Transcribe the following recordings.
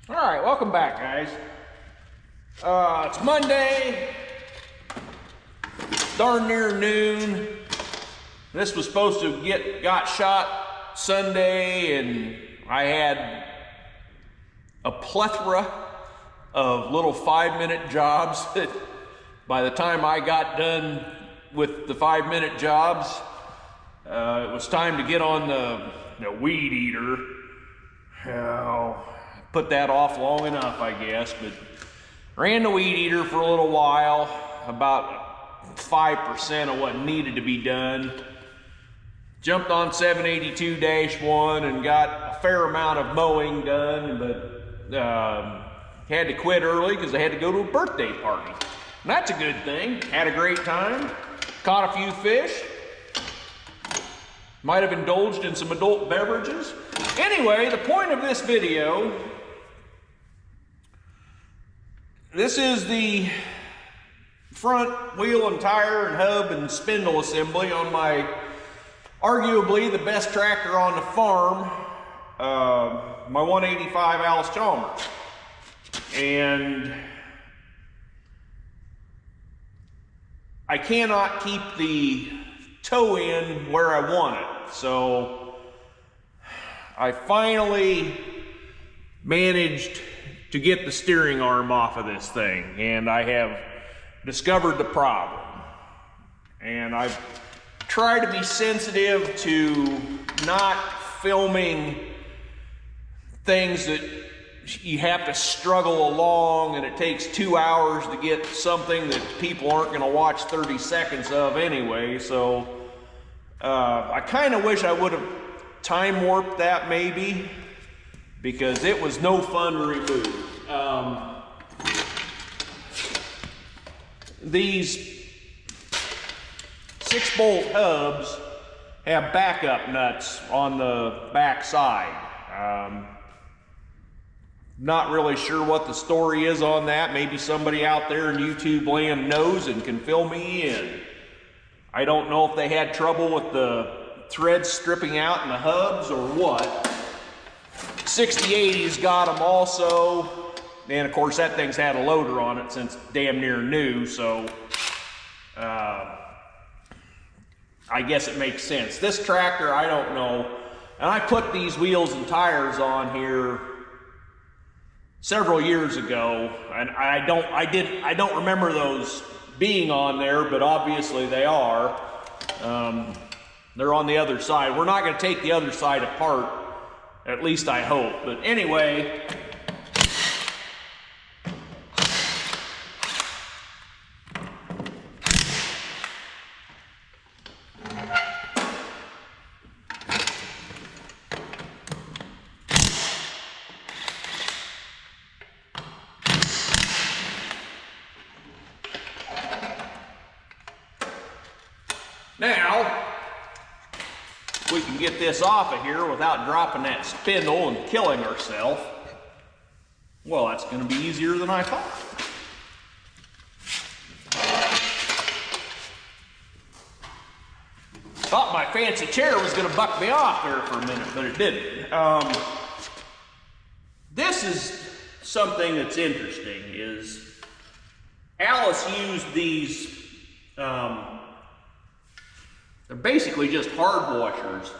All right, welcome back, guys. It's Monday, darn near noon. This was supposed to got shot Sunday, and I had a plethora of little 5-minute jobs that by the time I got done with the 5-minute jobs, it was time to get on the weed eater. Put that off long enough, I guess, but ran the weed eater for a little while, about 5% of what needed to be done. Jumped on 782-1 and got a fair amount of mowing done, but had to quit early because I had to go to a birthday party. And that's a good thing. Had a great time, caught a few fish, might have indulged in some adult beverages. Anyway, the point of this video, this is the front wheel and tire and hub and spindle assembly on my arguably the best tractor on the farm, my 185 Allis. And I cannot keep the toe in where I want it. So I finally managed to get the steering arm off of this thing, and I have discovered the problem. And I've tried to be sensitive to not filming things that you have to struggle along and it takes 2 hours to get something that people aren't going to watch 30 seconds of anyway. So I kind of wish I would have time warped that maybe, because it was no fun to remove. These 6-bolt hubs have backup nuts on the back side. Not really sure what the story is on that. Maybe somebody out there in YouTube land knows and can fill me in. I don't know if they had trouble with the threads stripping out in the hubs or what. 6080's got them also. And of course that thing's had a loader on it since damn near new, so I guess it makes sense. This tractor, I don't know. And I put these wheels and tires on here several years ago, and I don't remember those being on there, but obviously they are. They're on the other side. We're not going to take the other side apart, at least I hope. But anyway, now we can get this off of here without dropping that spindle and killing ourselves. Well, that's going to be easier than I thought. Thought my fancy chair was going to buck me off there for a minute, but it didn't. This is something that's interesting, is Allis used these, they're basically just hard washers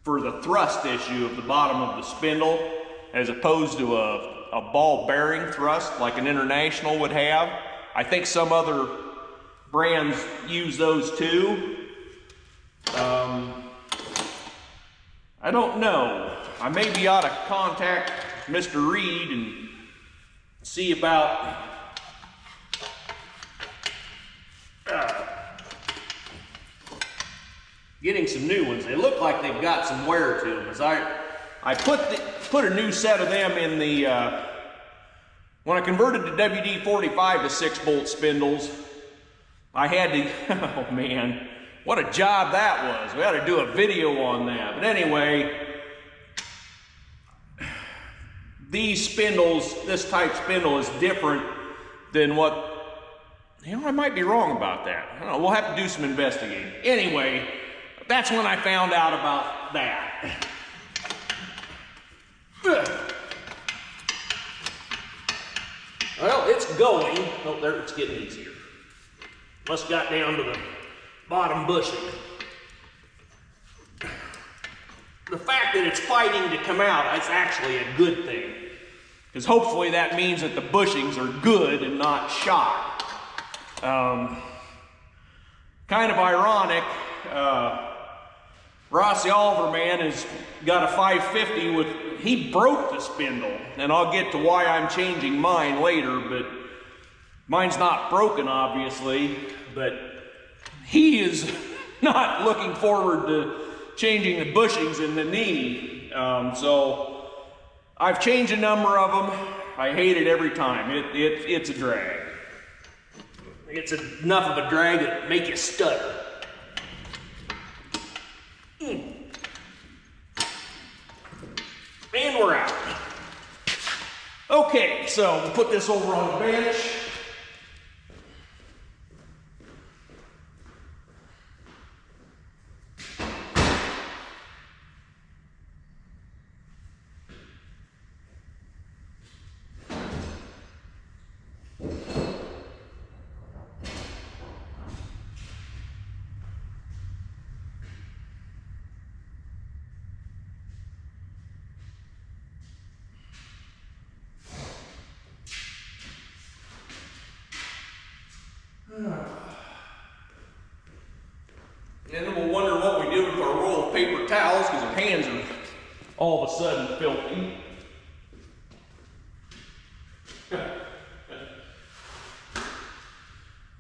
for the thrust issue of the bottom of the spindle, as opposed to a ball bearing thrust like an International would have. I think some other brands use those too. I don't know. I maybe ought to contact Mr. Reed and see about getting some new ones. They look like they've got some wear to them. As I put a new set of them in the when I converted the WD-45 to 6-bolt spindles. I had to, oh man, what a job that was. We ought to do a video on that. But anyway, these spindles, this type spindle is different than what, I might be wrong about that. I don't know, we'll have to do some investigating. Anyway, that's when I found out about that. Well, it's going. Oh, there, it's getting easier. Must got down to the bottom bushing. The fact that it's fighting to come out, that's actually a good thing. Because hopefully that means that the bushings are good and not shot. Kind of ironic, Rossi Oliver man has got a 550 with, he broke the spindle. And I'll get to why I'm changing mine later, but mine's not broken obviously, but he is not looking forward to changing the bushings in the knee. So I've changed a number of them. I hate it every time. It's a drag. It's enough of a drag that make you stutter. And we're out. Okay, so we'll put this over on the bench. And then we'll wonder what we did with our roll of paper towels because our hands are all of a sudden filthy.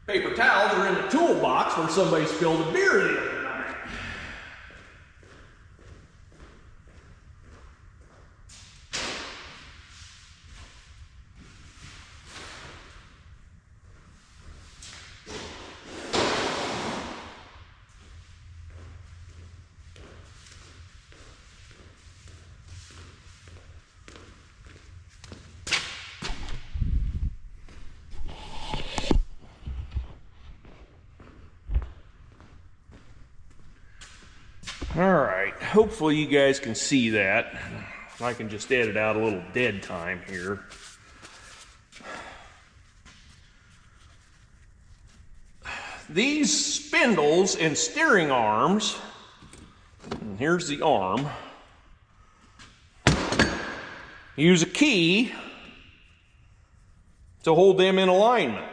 Paper towels are in the toolbox where somebody spilled a beer the other night. All right, hopefully you guys can see that. I can just edit out a little dead time here. These spindles and steering arms, and here's the arm, use a key to hold them in alignment.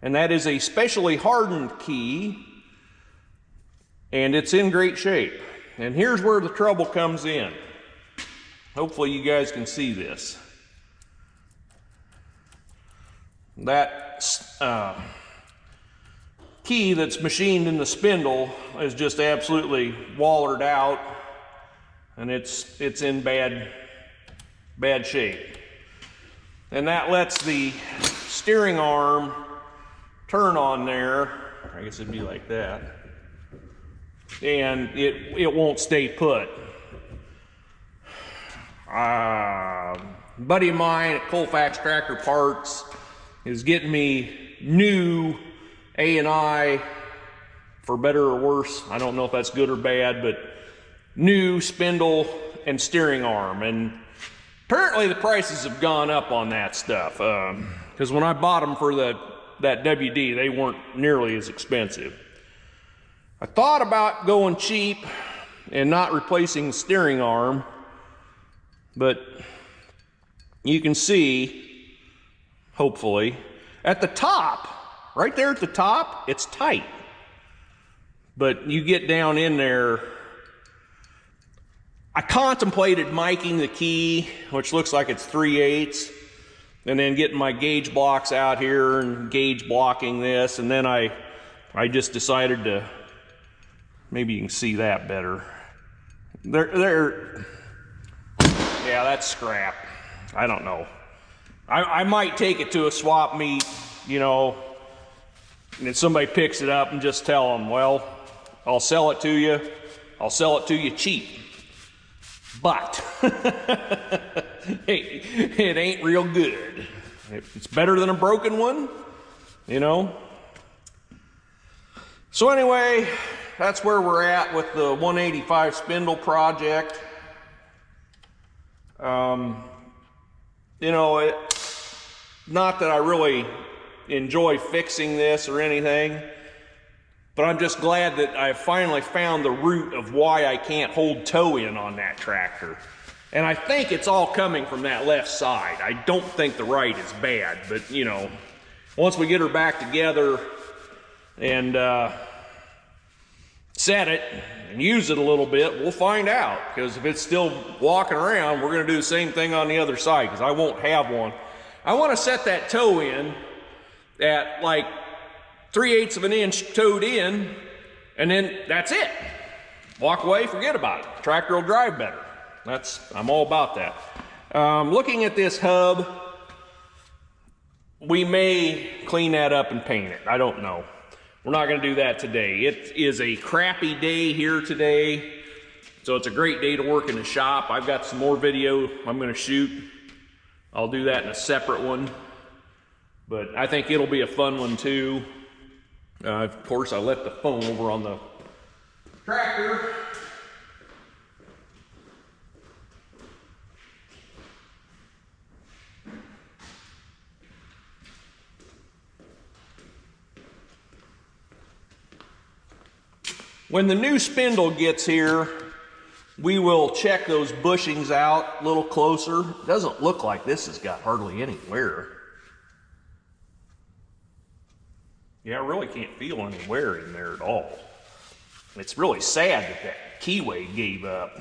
And that is a specially hardened key, and it's in great shape. And here's where the trouble comes in. Hopefully you guys can see this. That key that's machined in the spindle is just absolutely wallered out, and it's in bad shape. And that lets the steering arm turn on there. I guess it'd be like that. And it won't stay put. Buddy of mine at Colfax Tractor Parts is getting me new A&I, for better or worse. I don't know if that's good or bad, but new spindle and steering arm. And apparently the prices have gone up on that stuff. Because when I bought them for that WD, they weren't nearly as expensive. I thought about going cheap and not replacing the steering arm, but you can see, hopefully, at the top, right there at the top, it's tight. But you get down in there, I contemplated miking the key, which looks like it's 3/8, and then getting my gauge blocks out here and gauge blocking this, and then I just decided to, maybe you can see that better. Yeah, that's scrap. I don't know. I might take it to a swap meet, you know, and if somebody picks it up and just tell them, well, I'll sell it to you. I'll sell it to you cheap. But it ain't real good. It's better than a broken one, you know. So anyway, that's where we're at with the 185 spindle project. You know, not that I really enjoy fixing this or anything, but I'm just glad that I finally found the root of why I can't hold toe in on that tractor. And I think it's all coming from that left side. I don't think the right is bad, but you know, once we get her back together and set it and use it a little bit, we'll find out. Because if it's still walking around, we're gonna do the same thing on the other side, because I won't have one. I wanna set that toe in at like 3/8 of an inch toed in, and then that's it. Walk away, forget about it. Tractor will drive better. I'm all about that. Looking at this hub, we may clean that up and paint it. I don't know. We're not gonna do that today. It is a crappy day here today, so it's a great day to work in the shop. I've got some more video I'm gonna shoot. I'll do that in a separate one, but I think it'll be a fun one too. Of course, I left the phone over on the tractor. When the new spindle gets here, we will check those bushings out a little closer. It doesn't look like this has got hardly any wear. Yeah, I really can't feel any wear in there at all. It's really sad that that keyway gave up.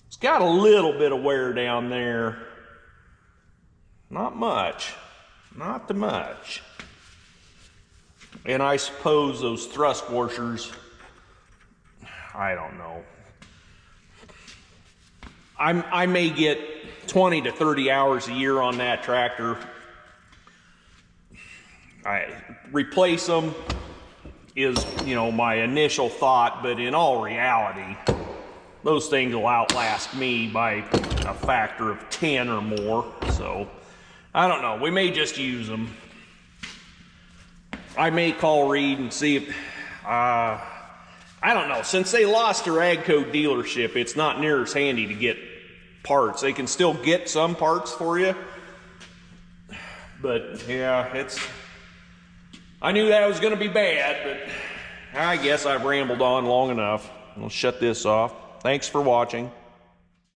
It's got a little bit of wear down there. Not much, not too much. And I suppose those thrust washers, I don't know. I may get 20 to 30 hours a year on that tractor. I replace them is, you know, my initial thought, but in all reality, those things will outlast me by a factor of 10 or more. So I don't know, we may just use them. I may call Reed and see if, I don't know, since they lost their AGCO dealership, it's not near as handy to get parts. They can still get some parts for you, but yeah, I knew that was gonna be bad, but I guess I've rambled on long enough. I'll shut this off. Thanks for watching.